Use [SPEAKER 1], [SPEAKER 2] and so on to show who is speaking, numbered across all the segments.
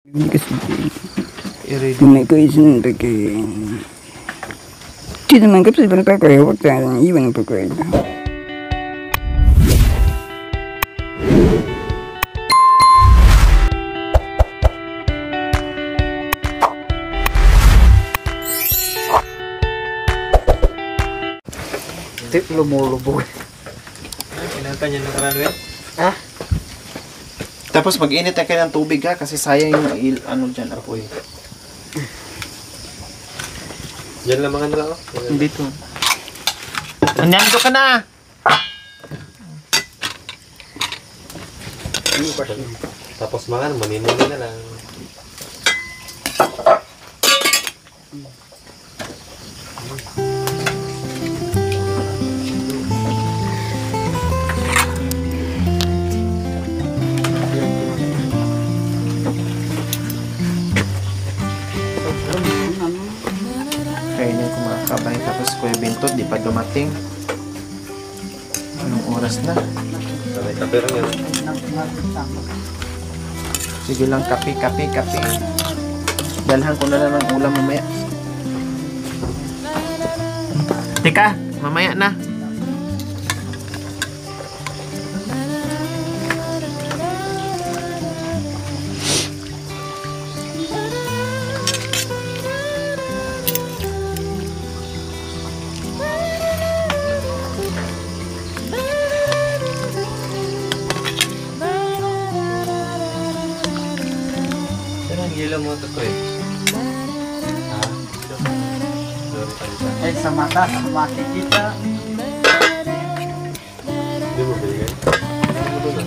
[SPEAKER 1] Kasi may kaisan na kaya tidak mangkap sebenarnya kaya waktu yang iwan pakai.
[SPEAKER 2] Tip lumulubog.
[SPEAKER 3] Kinanta niya ng karalwe?
[SPEAKER 2] Ah? Tapos mag-init na kayo ng tubig ha, kasi sayang yung ano dyan, apoy.
[SPEAKER 3] Diyan lang mga nila, oh.
[SPEAKER 2] Dito. Nandito ka na!
[SPEAKER 3] Tapos mga maninuli na lang.
[SPEAKER 2] Kainin ko mga kabay, tapos Kuya Bintot, di pa dumating. Anong oras na?
[SPEAKER 3] Sabay kape lang yan.
[SPEAKER 2] Sige lang, kape. Dalhan ko na lang ng ulam mamaya. Teka, mamaya na.
[SPEAKER 3] Gila mo ito ko eh. Ha? Sorry tayo.
[SPEAKER 1] Sa mata, sa makikita.
[SPEAKER 3] Hindi mo binigay? Hindi mo doon ah.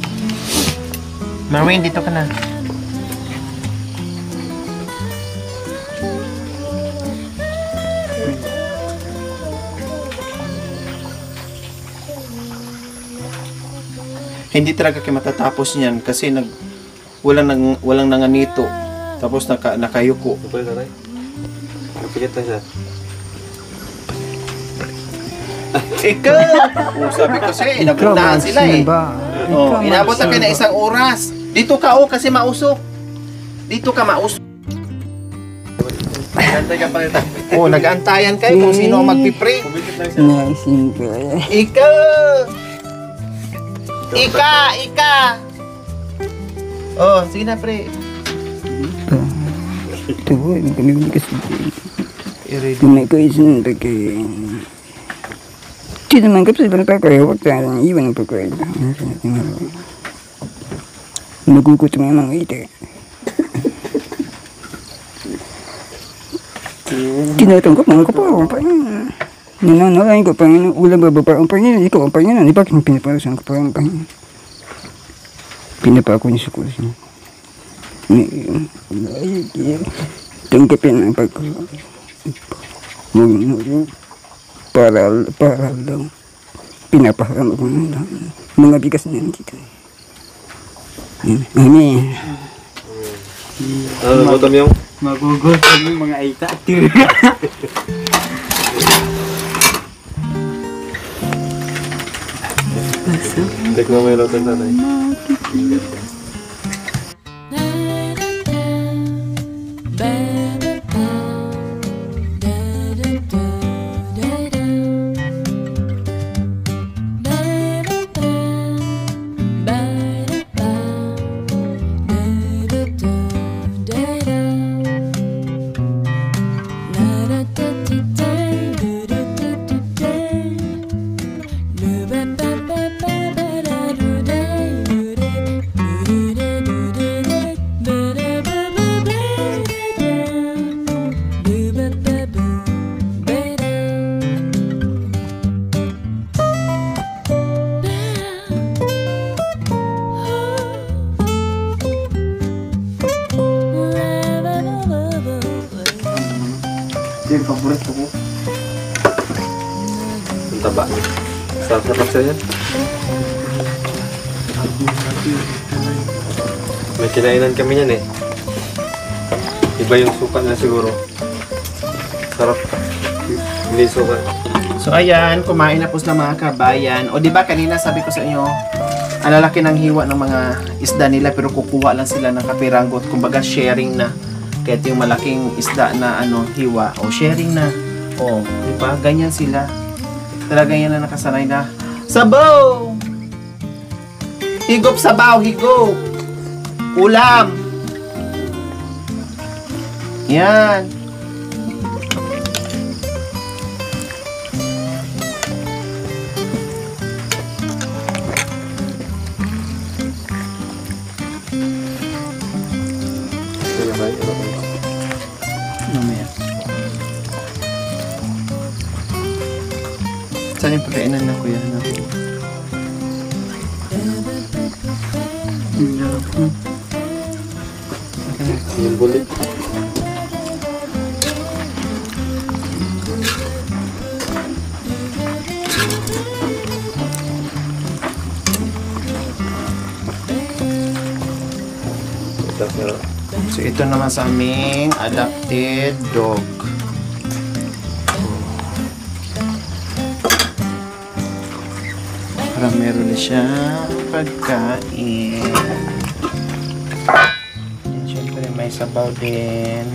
[SPEAKER 2] Marwin, dito ka na. Hindi talaga kayo matatapos niyan kasi walang nanganito. Tapos nakayuko.
[SPEAKER 3] Ito pala tayo. Napikit na siya.
[SPEAKER 2] Ikaw! Sabi ko sa'yo, inapuntahan sila eh. Inabot na kayo na isang oras. Dito ka kasi mausok. Dito ka mausok.
[SPEAKER 3] Nagantay ka pa rin.
[SPEAKER 2] Nag-antayan kayo kung sino ang magpipray.
[SPEAKER 3] Pumikit lang siya.
[SPEAKER 1] Naisin ko eh.
[SPEAKER 2] Ika! Sige na pre.
[SPEAKER 1] Ito po, kami kasi may kaisan na kaya tidak mangkap sebenarnya kaya waktu yang iwan pakai. Nagukot memang itu. Tinatanggap mga kapwa pa yun. Nananalain ko pa yun. Ulang bababa pa yun. Ikaw pa yun. Di ba pinaparasan ko pa yun? Pinapako niya sa kursi. Tanggapin ang para lang pinapaharam ko mga bigas na dito. Amen.
[SPEAKER 3] Ano nabutom yung?
[SPEAKER 1] Magugol pa yung mga aita.
[SPEAKER 3] Tignan mo yung lotan tatay.
[SPEAKER 2] Yung paborito ko.
[SPEAKER 3] Ang taba. Sarap na paksa yan. May kinainan kami yan eh. Iba yung suka na siguro. Sarap. Hindi suka.
[SPEAKER 2] So ayan, kumain na po sa mga kabayan. O di ba kanina sabi ko sa inyo, ang lalaki ng hiwa ng mga isda nila pero kukuha lang sila ng kapiranggot. Kumbaga sharing na. Kahit yung malaking isda na hiwa o sharing na. O, di ba? Ganyan sila. Talaga yan na nakasanay na. Sabaw! Higop sabaw, higop! Ulam! Yan. Mamaya. Saan yung pagkainan na kuya?
[SPEAKER 3] Yung bulit.
[SPEAKER 2] So ito naman sa aming adopted dog. Para meron na siya pagkain. And syempre may sabaw din.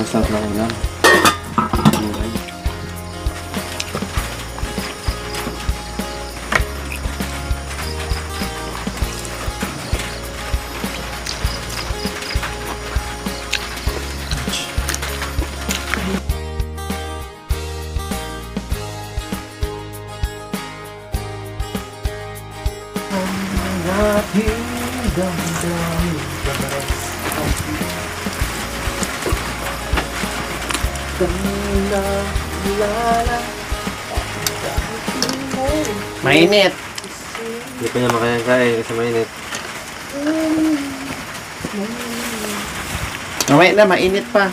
[SPEAKER 3] Masarap na ulam.
[SPEAKER 2] Mainit.
[SPEAKER 3] Hindi pa niya makaya-kaya kasi mainit.
[SPEAKER 2] Mamaya na, mainit pa.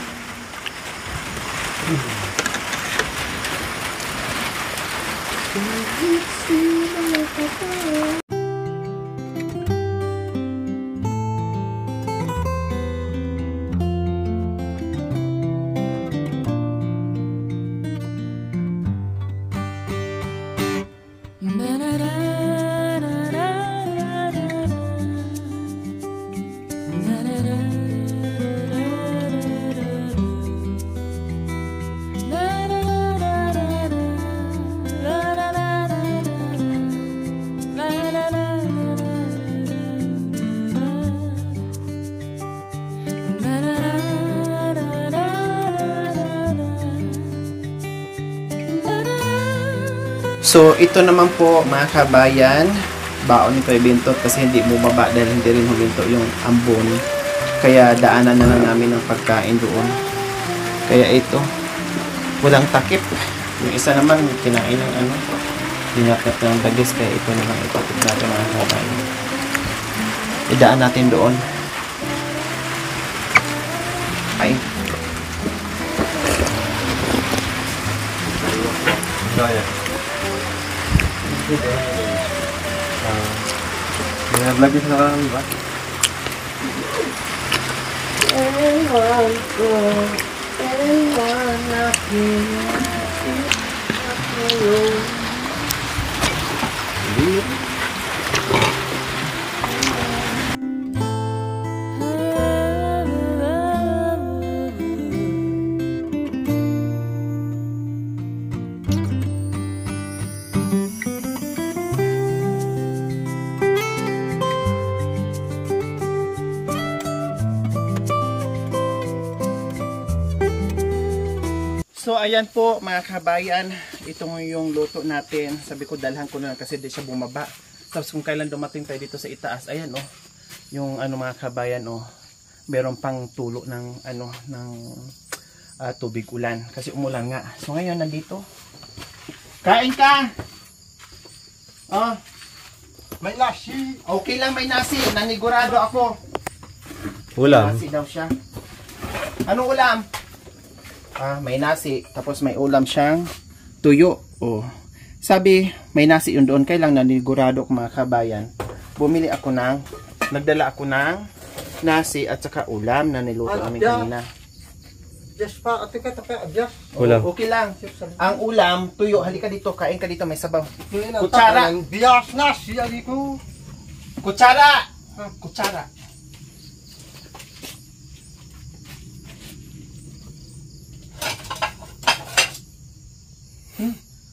[SPEAKER 2] So, ito naman po mga kabayan, baon ni Kuya Bintot kasi hindi bumaba dahil hindi rin huminto yung ambon. Kaya daanan na lang namin ng pagkain doon. Kaya ito, walang takip. Yung isa naman, kinain ng dinakit ng dagis. Kaya ito naman itakip natin mga kabayan. Idaan natin doon. Ay.
[SPEAKER 3] Kaya. Binablog yung nakaraan ba?
[SPEAKER 2] So ayan po mga kabayan, ito yung luto natin. Sabi ko dalhan ko na lang kasi di siya bumaba. Tapos kung kailan dumating tayo dito sa itaas, ayan yung mga kabayan meron pang tulo ng tubig ulan kasi umulan nga. So ngayon nandito. Kain ka.
[SPEAKER 4] May nasi.
[SPEAKER 2] Okay lang may nasi, nanigurado ako.
[SPEAKER 3] Ulam.
[SPEAKER 2] Nasi daw siya. Anong ulam? May nasi. Tapos may ulam siyang tuyo. Oh. Sabi, may nasi yun doon. Kailang nanigurado ko mga kabayan. Nagdala ako ng nasi at saka ulam na niluto namin kanina.
[SPEAKER 4] Just pa, ate ka, adjust.
[SPEAKER 3] Ulam.
[SPEAKER 2] Okay lang. Ang ulam, tuyo. Halika dito, kain ka dito, may sabaw.
[SPEAKER 4] Kutsara.
[SPEAKER 2] Kutsara.
[SPEAKER 4] Bias nasi, ali ko.
[SPEAKER 2] Kutsara! Kutsara.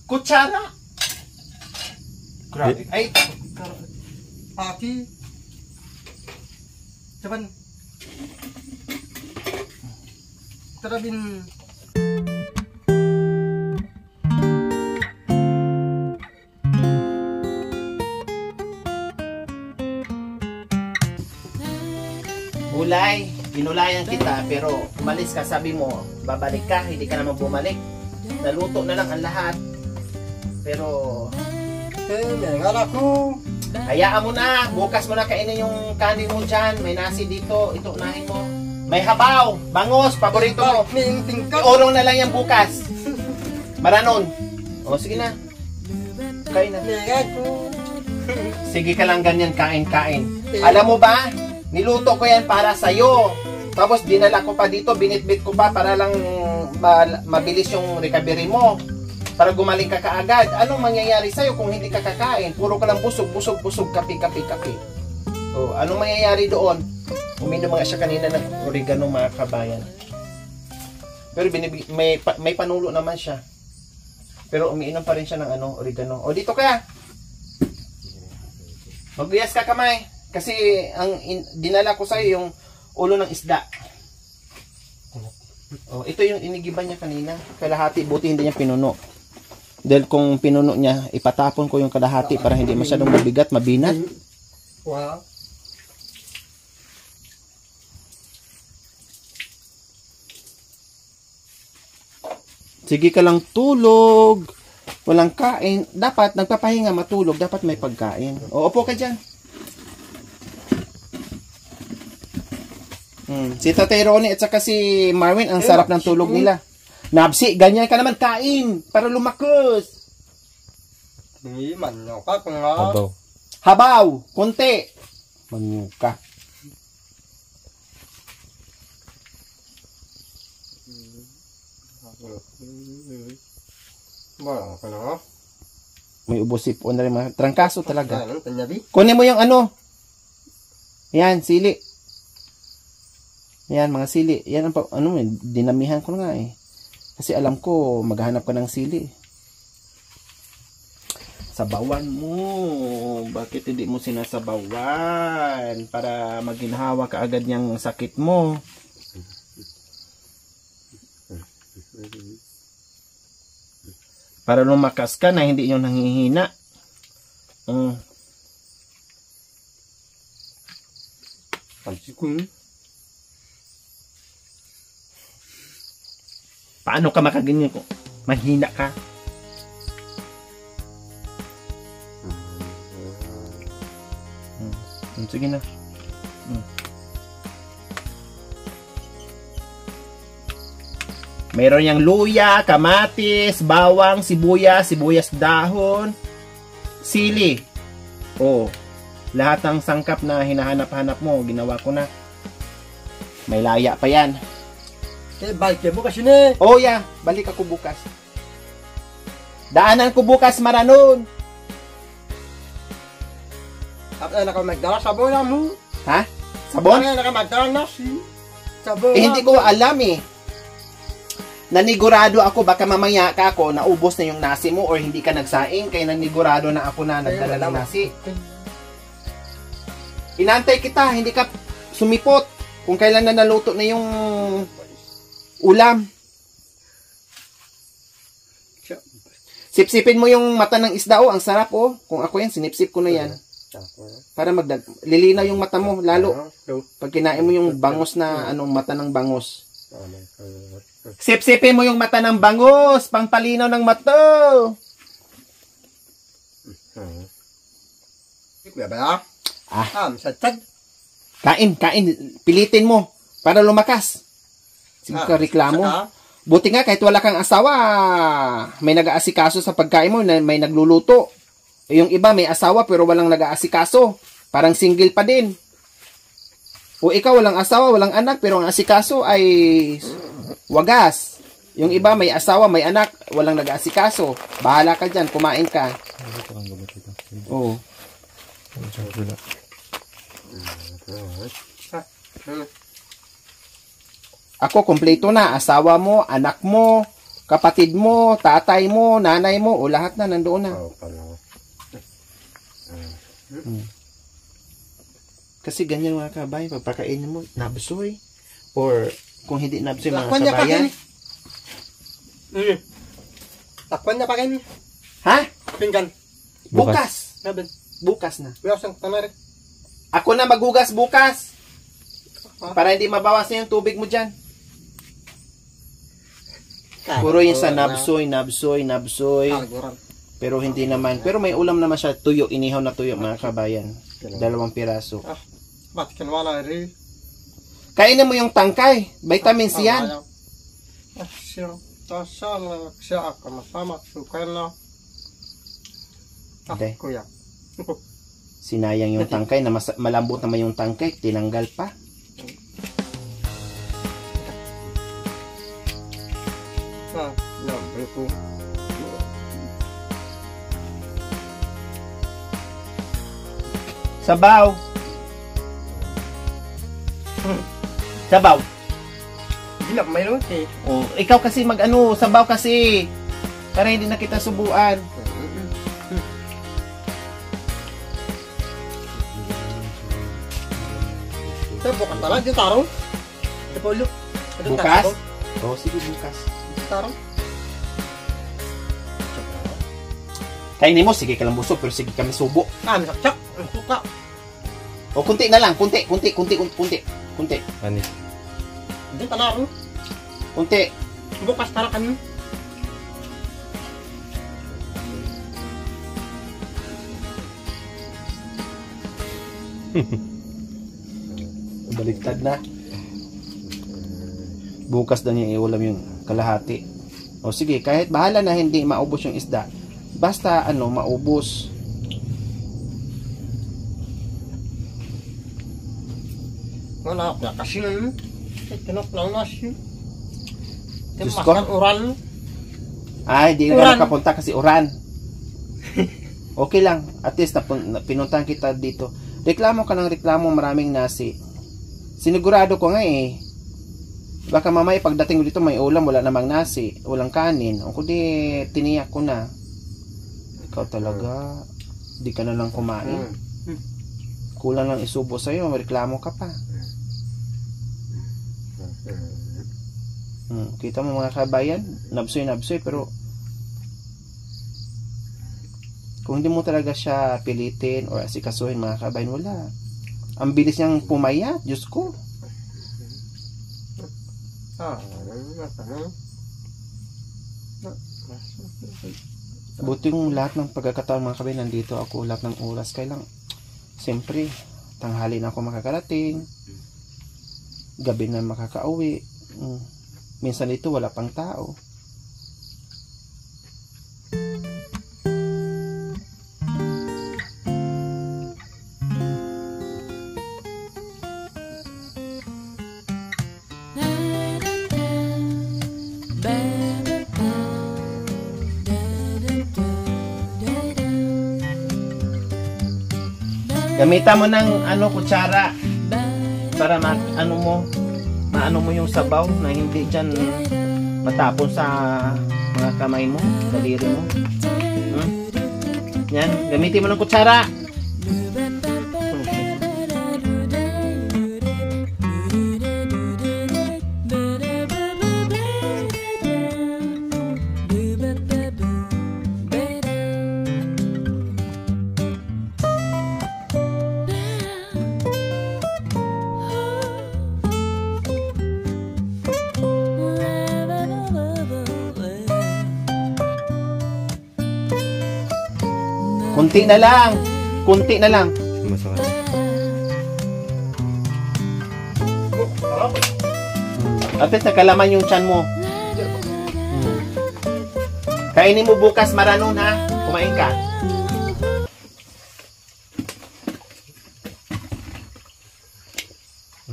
[SPEAKER 2] Kutsara! Grabe. Ay,
[SPEAKER 4] Ati. Cuman. Terabin.
[SPEAKER 2] Bulay, inulayan kita pero umalis ka, sabi mo babalik ka, hindi ka naman bumalik. Naluto na lang ang lahat. Pero
[SPEAKER 4] Ngala ko.
[SPEAKER 2] hayaan mo na, bukas mo na kainin yung kanin mo dyan. May nasi dito, ito unahin mo. May habaw, bangos, paborito mo.
[SPEAKER 4] Minting ka.
[SPEAKER 2] Iurong na lang yan bukas. Maranon. O sige na. Kain na.
[SPEAKER 4] Ngala ko.
[SPEAKER 2] Sige ka lang ganyan, kain-kain. Alam mo ba, niluto ko yan para sa'yo. Tapos dinala ko pa dito, binitbit ko pa para lang mabilis yung recovery mo. Para gumaling ka kaagad. Anong mangyayari sa'yo kung hindi ka kakain? Puro ka lang busog, kape. O, anong mangyayari doon? Uminom mga siya kanina ng oregano mga kabayan. Pero may panulo naman siya. Pero umiinom pa rin siya ng oregano. O, dito ka! Magbiyas ka kamay. Kasi dinala ko sa'yo yung ulo ng isda. Oh, ito yung inigiban niya kanina. Kalahati, buti hindi niya pinuno. Dahil kung pinuno niya, ipatapon ko yung kalahati para hindi masyadong mabigat, mabinat.
[SPEAKER 4] Wow.
[SPEAKER 2] Sige ka lang tulog. Walang kain. Dapat, nagpapahinga, matulog. Dapat may pagkain. O, upo ka dyan. Si Tatay Ronnie at saka si Marvin, ang sarap ng tulog nila. Nabsi, ganyan ka naman kain para lumakas.
[SPEAKER 4] Hindi man ka kung nga.
[SPEAKER 3] Abaw.
[SPEAKER 2] Habaw, konti. Manyuka.
[SPEAKER 4] Wala ka na.
[SPEAKER 2] May ubosip o na rin mga trangkaso talaga.
[SPEAKER 4] Ano, tanyabi?
[SPEAKER 2] Kunin mo yung Yan, sili. Yan, mga sili. Yan ang dinamihan ko na nga eh. Kasi alam ko, maghanap ka ng sili. Sabawan mo. Bakit hindi mo sinasabawan? Para maginhawa ka agad niyang sakit mo. Para lumakas ka na hindi yung nanghihina.
[SPEAKER 4] Pansikun.
[SPEAKER 2] Paano ka makaganyan kung mahina ka? Sige na. Meron yang luya, kamatis, bawang, sibuyas dahon, sili. Oh, lahat ng sangkap na hinahanap-hanap mo, ginawa ko na. May laya pa yan.
[SPEAKER 4] Balik mo kasi ni.
[SPEAKER 2] Oh yeah, balik ako bukas. Daanan ko bukas, Maranon.
[SPEAKER 4] At ay nakamagdala sabon na mo.
[SPEAKER 2] Ha? Sabon?
[SPEAKER 4] Ay nakamagdala nasi. Sabon.
[SPEAKER 2] Hindi ko alam eh. Nanigurado ako, baka mamaya ka ako, naubos na yung nasi mo or hindi ka nagsaing, kaya nanigurado na ako na nagdala ng nasi. Inantay kita, hindi ka sumipot kung kailan na naluto na yung ulam. Sipsipin mo yung mata ng isda, ang sarap Kung ako yan, sinipsip ko na yan. Para lilinaw yung mata mo, lalo. Pag kinain mo yung bangos na, mata ng bangos. Sipsipin mo yung mata ng bangos, pangpalinaw ng mata.
[SPEAKER 4] Satag.
[SPEAKER 2] Kain, pilitin mo, para lumakas. Sige ka reklamo.
[SPEAKER 4] Saka,
[SPEAKER 2] Buti nga kahit wala kang asawa, may nag-aasikaso sa pagkain mo, may nagluluto. Yung iba may asawa pero walang nag-aasikaso. Parang single pa din. O ikaw walang asawa, walang anak, pero ang asikaso ay wagas. Yung iba may asawa, may anak, walang nag-aasikaso. Bahala ka dyan, kumain ka. Oo. Ako, kompleto na. Asawa mo, anak mo, kapatid mo, tatay mo, nanay mo, o lahat na nandoon na. Kasi ganyan mga kabayan, pagpakainin mo, nabsoy. Or kung hindi nabsoy mga
[SPEAKER 4] Lakwan niya pa
[SPEAKER 2] kabayan.
[SPEAKER 4] Takpan niya pa kayo.
[SPEAKER 2] Ha?
[SPEAKER 4] Pinggan.
[SPEAKER 2] Bukas.
[SPEAKER 4] Naben.
[SPEAKER 2] Bukas na.
[SPEAKER 4] Biyasan tamarik.
[SPEAKER 2] Ako na magugas bukas. Para hindi mabawasan yung tubig mo dyan. Puro yung sa nabsoy.
[SPEAKER 4] Kalguran.
[SPEAKER 2] Pero hindi naman. Pero may ulam naman siya. Tuyo. Inihaw na tuyo mga kabayan. 2 piraso.
[SPEAKER 4] Ba't kanwala rin?
[SPEAKER 2] Kainin mo yung tangkay. Vitamin C yan.
[SPEAKER 4] Siya. Tasal. Siya ako masama. Sukay na.
[SPEAKER 2] Hindi.
[SPEAKER 4] Kuya.
[SPEAKER 2] Sinayang yung tangkay. Na malambot naman yung tangkay. Tinanggal pa.
[SPEAKER 4] Lambre ko.
[SPEAKER 2] Sabaw. Sabaw.
[SPEAKER 4] Hilap mayroon eh.
[SPEAKER 2] Oh, ikaw kasi mag-ano, sabaw kasi. Para hindi na kita subuan.
[SPEAKER 4] Ito, bukas na lang. Dito tarong. Ito po, look.
[SPEAKER 2] Bukas? Oh, sige bukas.
[SPEAKER 4] Dito tarong.
[SPEAKER 2] Kainin mo, sige ka lang busog, pero sige kami subo.
[SPEAKER 4] May saksak. Ang suka.
[SPEAKER 2] O, kunti na lang, kunti.
[SPEAKER 3] Ani.
[SPEAKER 4] Dito tarong.
[SPEAKER 2] Kunti.
[SPEAKER 4] Bukas tara kami.
[SPEAKER 2] Baliktad na. Bukas na niya iulam yung kalahati. O sige, kahit bahala na hindi maubos yung isda. Basta maubos.
[SPEAKER 4] Wala na kasi yun. Tinok lang nasi.
[SPEAKER 2] Diyos ko.
[SPEAKER 4] Timakan uran.
[SPEAKER 2] Ay, di na
[SPEAKER 4] Uran.
[SPEAKER 2] nakapunta kasi uran. Okay lang. At least pinuntahan kita dito. Reklamo ka ng reklamo, maraming nasi. Sinigurado ko nga eh. Baka mamaya pagdating mo dito may ulam, wala namang nasi, walang kanin. O kundi tiniyak ko na. Ikaw talaga, di ka na lang kumain. Kulang lang isubo sa'yo, reklamo ka pa. Kita mo mga kabayan, nabsoy, pero kung hindi mo talaga siya pilitin o asikasuhin mga kabayan, wala. Ang bilis niyang pumayat, Diyos ko. Buti yung lahat ng pagkakataon mga kabayan, nandito ako lahat ng oras. Kaya lang, siyempre, tanghali na ako makakarating. Gabi na makakauwi. Minsan dito wala pang tao. Gamitan mo ng kutsara para maano mo yung sabaw na hindi dyan matapon sa mga kamay mo, daliri mo. Yan, gamitin mo ng kutsara. Kunti na lang.
[SPEAKER 3] Masarap.
[SPEAKER 2] At least nagkalaman yung tiyan mo. Kainin mo bukas maranon ha. Kumain ka.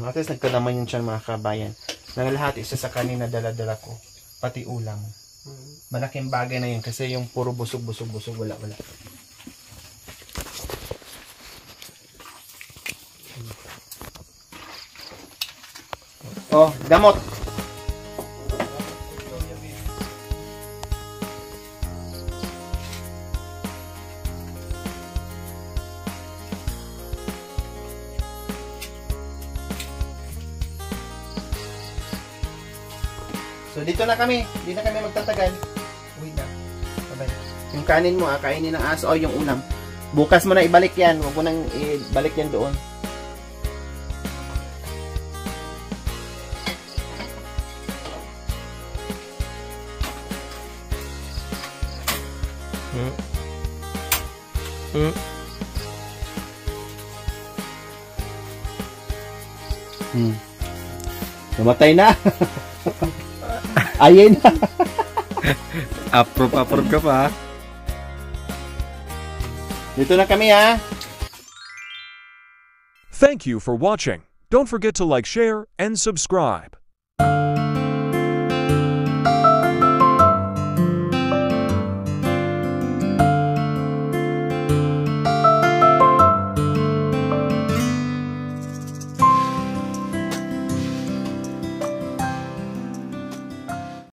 [SPEAKER 2] At least nagkalaman yung tiyan mga kabayan. Nang lahat isa sa kanina dala-dala ko. Pati ulam. Malaking bagay na yun kasi yung puro busog, wala. Oh, gamot. So dito na kami. Hindi na kami magtatagal. Uwi na. Bye-bye. Yung kanin mo, kainin ng aso o yung ulam. Bukas mo na ibalik yan. Huwag mo nang ibalik yan doon. Namatay na. Ayun na.
[SPEAKER 3] Approve ka pa.
[SPEAKER 2] Dito na kami ha.
[SPEAKER 5] Thank you for watching. Don't forget to like, share, and subscribe.